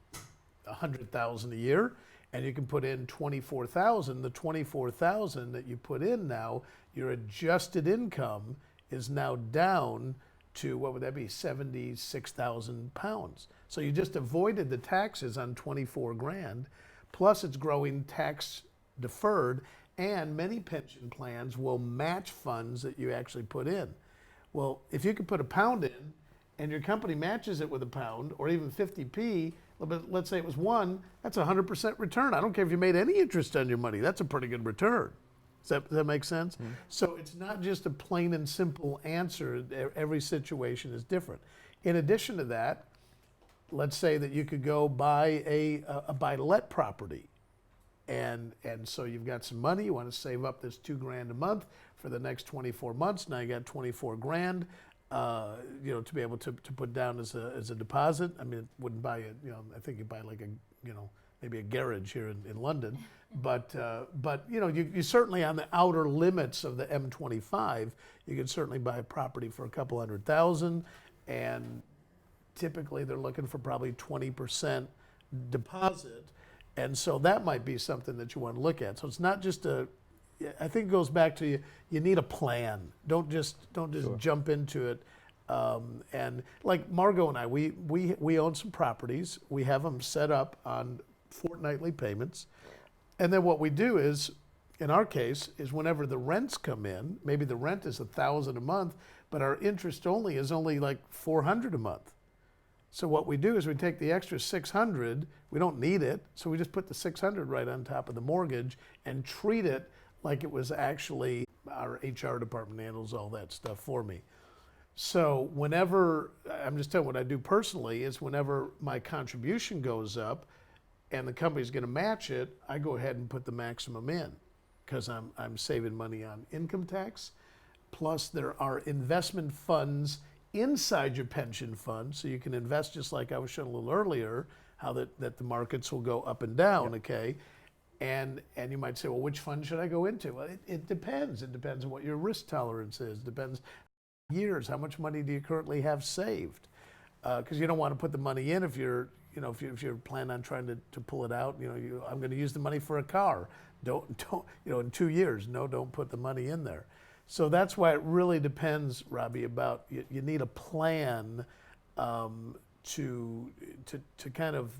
B: $100,000 a year and you can put in $24,000. The $24,000 that you put in now, your adjusted income is now down to, what would that be, £76,000. So you just avoided the taxes on 24 grand, plus it's growing tax deferred, and many pension plans will match funds that you actually put in. Well, if you could put £1 in and your company matches it with £1 or even 50p, let's say it was 1, that's 100% return. I don't care if you made any interest on your money. That's a pretty good return. Does that make sense? Mm-hmm. So it's not just a plain and simple answer. Every situation is different. In addition to that, let's say that you could go buy a buy-to-let property. And so you've got some money, you want to save up this $2 grand a month for the next 24 months. Now you got 24 grand. to be able to put down as a deposit. I mean, it wouldn't buy it. I think you buy like maybe a garage here in London, but you certainly on the outer limits of the M25, you can certainly buy a property for a couple $100,000, and typically they're looking for probably 20% deposit, and so that might be something that you want to look at. So it's not just I think it goes back to you need a plan. Don't just
A: Sure.
B: jump into it. And like Margot and I, we own some properties. We have them set up on fortnightly payments. And then what we do is, in our case, is whenever the rents come in, maybe the rent is $1,000 a month, but our interest only is only like $400 a month. So what we do is we take the extra $600, we don't need it, so we just put the $600 right on top of the mortgage and treat it like it was actually our HR department handles all that stuff for me. So whenever, I'm just telling you what I do personally is whenever my contribution goes up and the company's gonna match it, I go ahead and put the maximum in because I'm saving money on income tax. Plus there are investment funds inside your pension fund, so you can invest just like I was showing a little earlier, how that the markets will go up and down, okay? And you might say, well, which fund should I go into? Well, it depends. It depends on what your risk tolerance is. Depends years. How much money do you currently have saved? Because you don't want to put the money in if you're planning on trying to pull it out. I'm going to use the money for a car. Don't in 2 years. No, don't put the money in there. So that's why it really depends, Robbie. About you need a plan. To kind of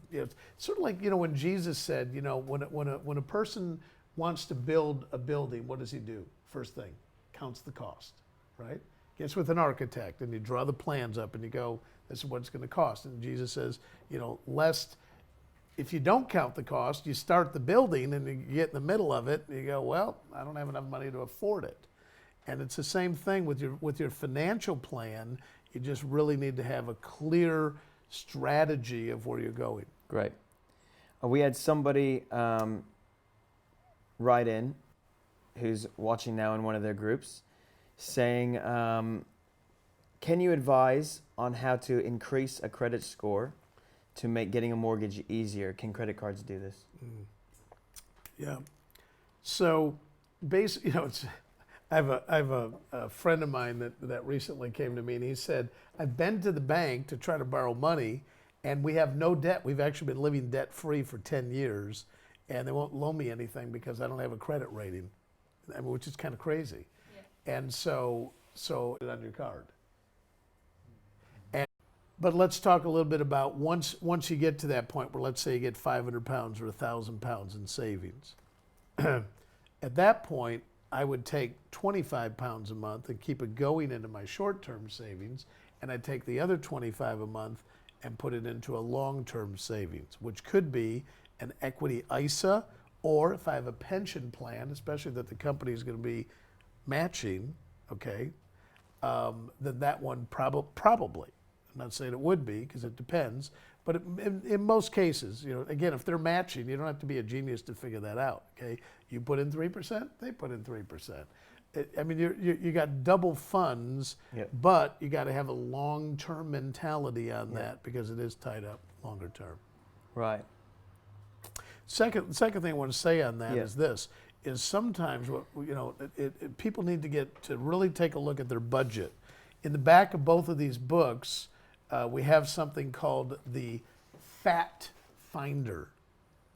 B: sort of like when Jesus said when a person wants to build a building, what does he do? First thing, counts the cost, right? Gets with an architect and you draw the plans up and you go, this is what it's going to cost. And Jesus says, lest if you don't count the cost, you start the building and you get in the middle of it and you go, well, I don't have enough money to afford it. And it's the same thing with your financial plan. You just really need to have a clear strategy of where you're going.
A: Great. We had somebody write in who's watching now in one of their groups saying, can you advise on how to increase a credit score to make getting a mortgage easier? Can credit cards do this?
B: Yeah. So basically, I have a friend of mine that recently came to me and he said, I've been to the bank to try to borrow money and we have no debt. We've actually been living debt free for 10 years and they won't loan me anything because I don't have a credit rating, which is kind of crazy. Yeah. And so it's on your card. But let's talk a little bit about once you get to that point where let's say you get 500 pounds or 1,000 pounds in savings. At that point, I would take 25 pounds a month and keep it going into my short-term savings, and I'd take the other 25 a month and put it into a long-term savings, which could be an equity ISA, or if I have a pension plan, especially that the company is going to be matching, okay, then that one probably. I'm not saying it would be because it depends, but in most cases, again, if they're matching, you don't have to be a genius to figure that out. Okay, you put in 3%, they put in 3%. I mean, you got double funds, yep. But you got to have a long-term mentality on that because it is tied up longer term.
A: Right.
B: Second thing I want to say on that is this: is sometimes people need to really take a look at their budget. In the back of both of these books, we have something called the Fat Finder.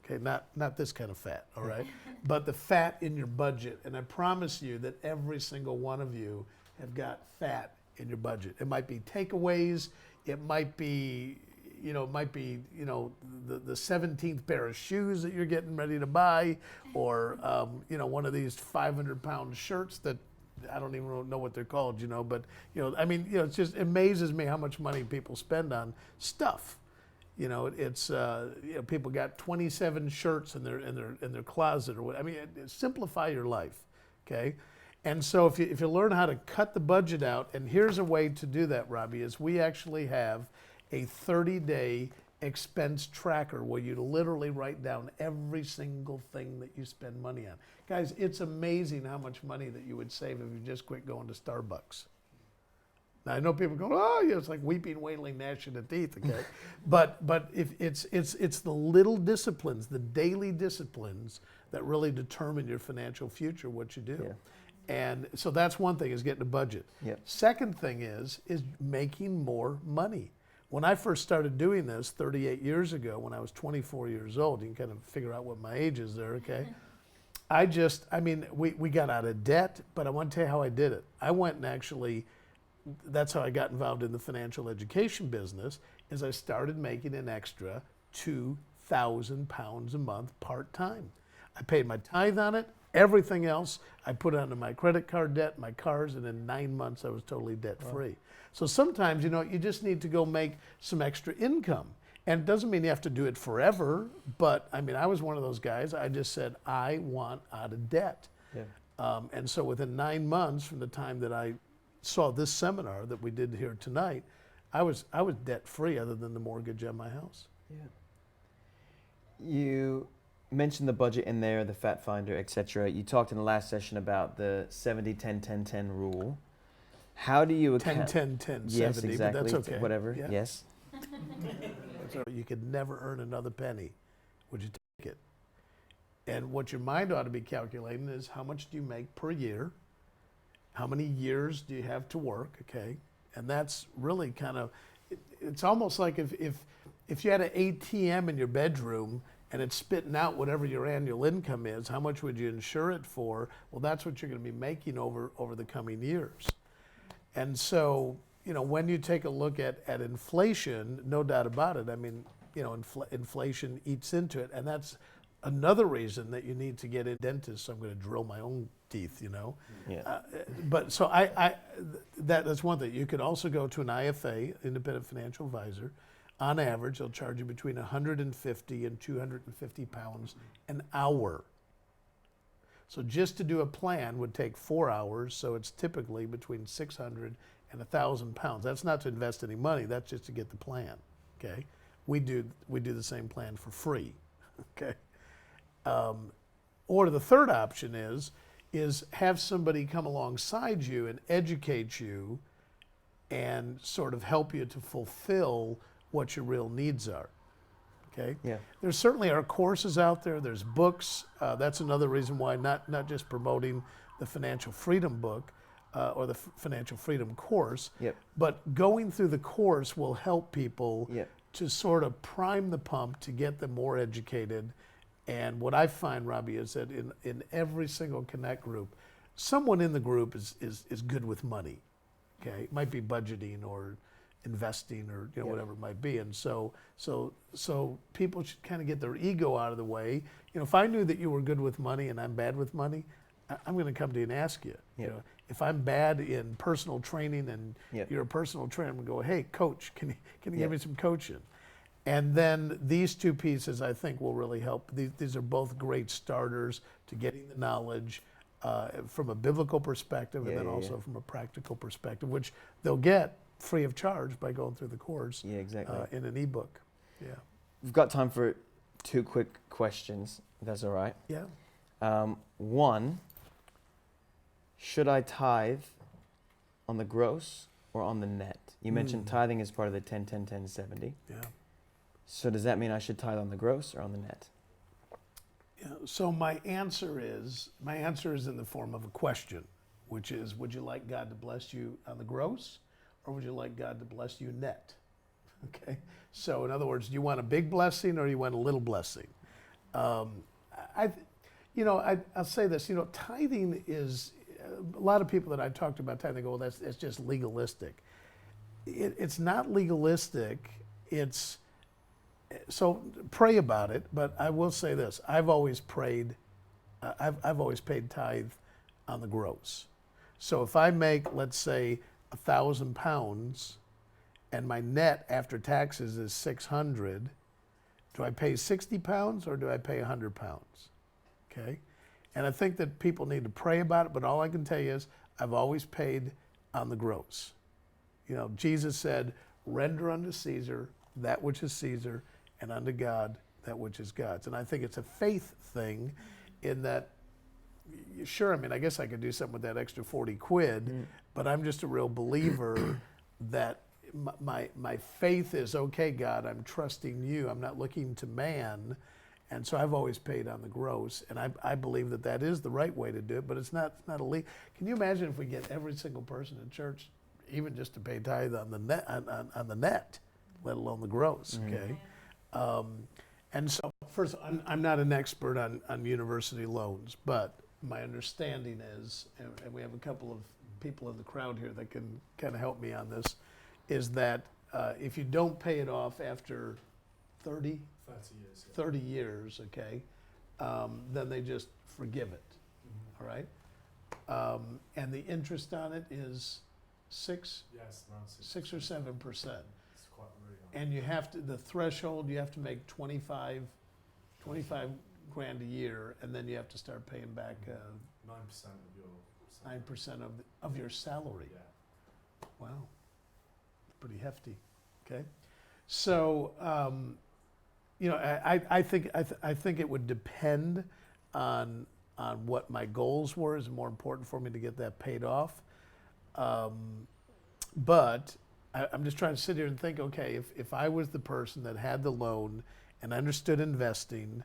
B: Okay, not this kind of fat, all right? But the fat in your budget. And I promise you that every single one of you have got fat in your budget. It might be takeaways, it might be, the 17th pair of shoes that you're getting ready to buy, or one of these 500-pound shirts that I don't even know what they're called, but it just amazes me how much money people spend on stuff. It's people got 27 shirts in their closet or what. I mean, simplify your life, okay? And so if you learn how to cut the budget out, and here's a way to do that, Robbie, is we actually have a 30-day expense tracker where you literally write down every single thing that you spend money on. Guys, it's amazing how much money that you would save if you just quit going to Starbucks. Now, I know people go, oh, yeah, it's like weeping, wailing, gnashing of teeth, okay? but if it's the little disciplines, the daily disciplines that really determine your financial future, what you do.
A: Yeah.
B: And so that's one thing, is getting a budget.
A: Yep.
B: Second thing is making more money. When I first started doing this 38 years ago, when I was 24 years old, you can kind of figure out what my age is there, okay? We got out of debt, but I want to tell you how I did it. I went and actually, that's how I got involved in the financial education business, is I started making an extra 2,000 pounds a month part-time. I paid my tithe on it, everything else I put onto my credit card debt, my cars, and in 9 months I was totally debt-free. Wow. So sometimes, you just need to go make some extra income. And it doesn't mean you have to do it forever, but I was one of those guys. I just said, I want out of debt. Yeah. And so within 9 months from the time that I saw this seminar that we did here tonight, I was debt-free other than the mortgage on my house.
A: Yeah. You mentioned the budget in there, the Fat Finder, etc. You talked in the last session about the 70-10-10-10 rule. How do you account?
B: 10-10-10-70,
A: yes, exactly.
B: but that's okay.
A: Whatever,
B: yeah.
A: Yes.
B: You could never earn another penny. Would you take it? And what your mind ought to be calculating is, how much do you make per year? How many years do you have to work, okay? And that's really kind of, it's almost like if you had an ATM in your bedroom and it's spitting out whatever your annual income is, how much would you insure it for? Well, that's what you're going to be making over the coming years. And so, when you take a look at inflation, no doubt about it, inflation eats into it. And that's another reason that you need to get a dentist. So I'm going to drill my own teeth,
A: Yeah.
B: But so that's one thing. You could also go to an IFA, independent financial advisor. On average, they'll charge you between 150 and 250 pounds an hour. So just to do a plan would take 4 hours, so it's typically between 600 and 1,000 pounds. That's not to invest any money, that's just to get the plan, okay? We do the same plan for free, okay? Or the third option is have somebody come alongside you and educate you and sort of help you to fulfill what your real needs are. Okay. Yeah. There certainly are courses out there. There's books. That's another reason why not just promoting the Financial Freedom book or the Financial Freedom course, yep, but going through the course will help people, yep, to sort of prime the pump to get them more educated. And what I find, Robbie, is that in every single Connect group, someone in the group is good with money. Okay, it might be budgeting or investing or yep, whatever it might be, and so people should kind of get their ego out of the way. If I knew that you were good with money and I'm bad with money, I'm going to come to you and ask you. Yep. If I'm bad in personal training and yep, you're a personal trainer, I'm going to go, hey, coach, can you yep, give me some coaching? And then these two pieces, I think, will really help. These are both great starters to getting the knowledge from a biblical perspective, and then also from a practical perspective, which they'll get free of charge by going through the course. Yeah, exactly. In an ebook. Yeah.
A: We've got time for 2 quick questions, if that's all right.
B: Yeah.
A: One, should I tithe on the gross or on the net? You mentioned tithing is part of the 10-10-10-70.
B: Yeah.
A: So does that mean I should tithe on the gross or on the net?
B: Yeah. So my answer is in the form of a question, which is, would you like God to bless you on the gross, or would you like God to bless you net? Okay. So in other words, do you want a big blessing or do you want a little blessing? I'll say this. Tithing is, a lot of people that I've talked about tithing go, well, that's just legalistic. It's not legalistic. So pray about it. But I will say this: I've always paid tithe on the gross. So if I make, let's say, 1,000 pounds, and my net after taxes is 600, do I pay 60 pounds or do I pay 100 pounds? Okay? And I think that people need to pray about it, but all I can tell you is I've always paid on the gross. Jesus said, render unto Caesar that which is Caesar, and unto God that which is God's. And I think it's a faith thing in that, sure, I guess I could do something with that extra 40 quid, but I'm just a real believer that my faith is, okay, God, I'm trusting you. I'm not looking to man. And so I've always paid on the gross, and I believe that that is the right way to do it, but it's not illegal. Can you imagine if we get every single person in church, even just to pay tithe on the net, on the net, let alone the gross, okay? And so, first, I'm not an expert on university loans, but my understanding is, and we have a couple of people in the crowd here that can kind of help me on this, is that if you don't pay it off after 30 years, 30 years, okay, then they just forgive it, all right? And the interest on it is
C: around
B: 6 or 7%.
C: It's quite really high.
B: And you have to, the threshold, you have to make 25 grand a year, and then you have to start paying back
C: 9% of your salary.
B: 9% of your salary.
C: Yeah.
B: Wow, pretty hefty. Okay, so you know, I think it would depend on what my goals were. Is more important for me to get that paid off. But I'm just trying to sit here and think. Okay, if I was the person that had the loan and understood investing,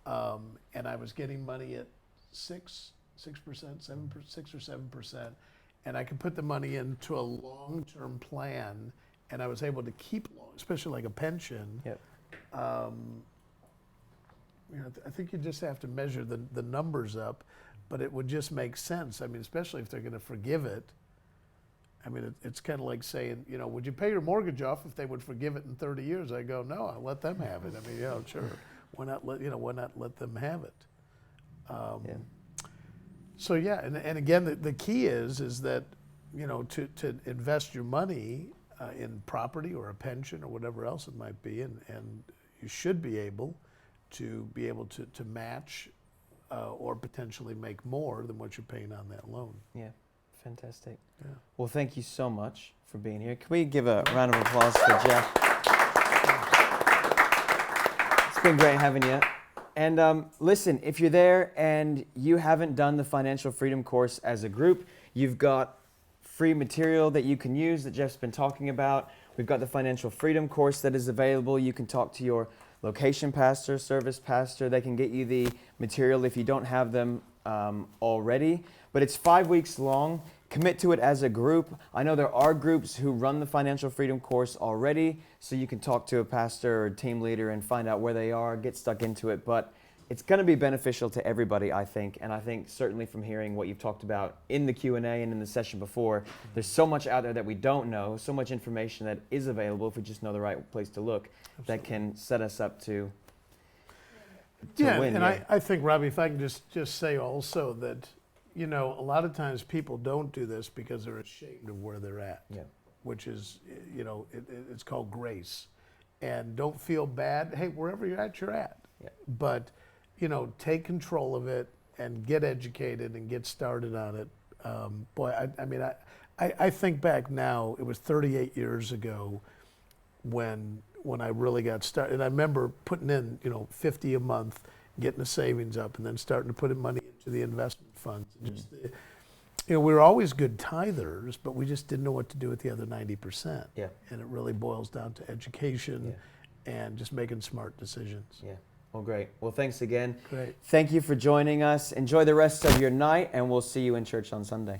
B: and I was getting money at 6%, 6% or 7%, and I could put the money into a long-term plan, and I was able to keep long, especially like a pension.
A: Yep.
B: You know, I think you just have to measure the numbers up, but it would just make sense. I mean, especially if they're going to forgive it. I mean, it's kind of like saying, you know, would you pay your mortgage off if they would forgive it in 30 years? I go, no, I'll let them have it. I mean, yeah, sure. Why not let them have it?
A: Yeah.
B: So yeah, and again, the key is that, you know, to invest your money in property or a pension or whatever else it might be, and you should be able to match or potentially make more than what you're paying on that loan.
A: Yeah, fantastic.
B: Yeah.
A: Well, thank you so much for being here. Can we give a round of applause for Jeff? It's been great having you. And listen, if you're there and you haven't done the Financial Freedom course as a group, you've got free material that you can use that Jeff's been talking about. We've got the Financial Freedom course that is available. You can talk to your location pastor, service pastor. They can get you the material if you don't have them already. But it's 5 weeks long. Commit to it as a group. I know there are groups who run the Financial Freedom course already, so you can talk to a pastor or team leader and find out where they are, get stuck into it. But it's going to be beneficial to everybody, I think. And I think certainly from hearing what you've talked about in the Q&A and in the session before, there's so much out there that we don't know, so much information that is available if we just know the right place to look. Absolutely. That can set us up to win.
B: And I think, Robbie, if I can just say also that, you know, a lot of times people don't do this because they're ashamed of where they're at, which is, you know, it's called grace. And don't feel bad. Hey, wherever you're at, you're at.
A: Yeah.
B: But, you know, take control of it and get educated and get started on it. Boy, I mean, I think back now, it was 38 years ago when I really got started. And I remember putting in, you know, $50 a month, getting the savings up, and then starting to put in money into the investment funds. Just, you know, we were always good tithers, but we just didn't know what to do with the other 90%.
A: Yeah.
B: And it really boils down to education and just making smart decisions.
A: Yeah. Well, great. Well, thanks again.
B: Great.
A: Thank you for joining us. Enjoy the rest of your night, and we'll see you in church on Sunday.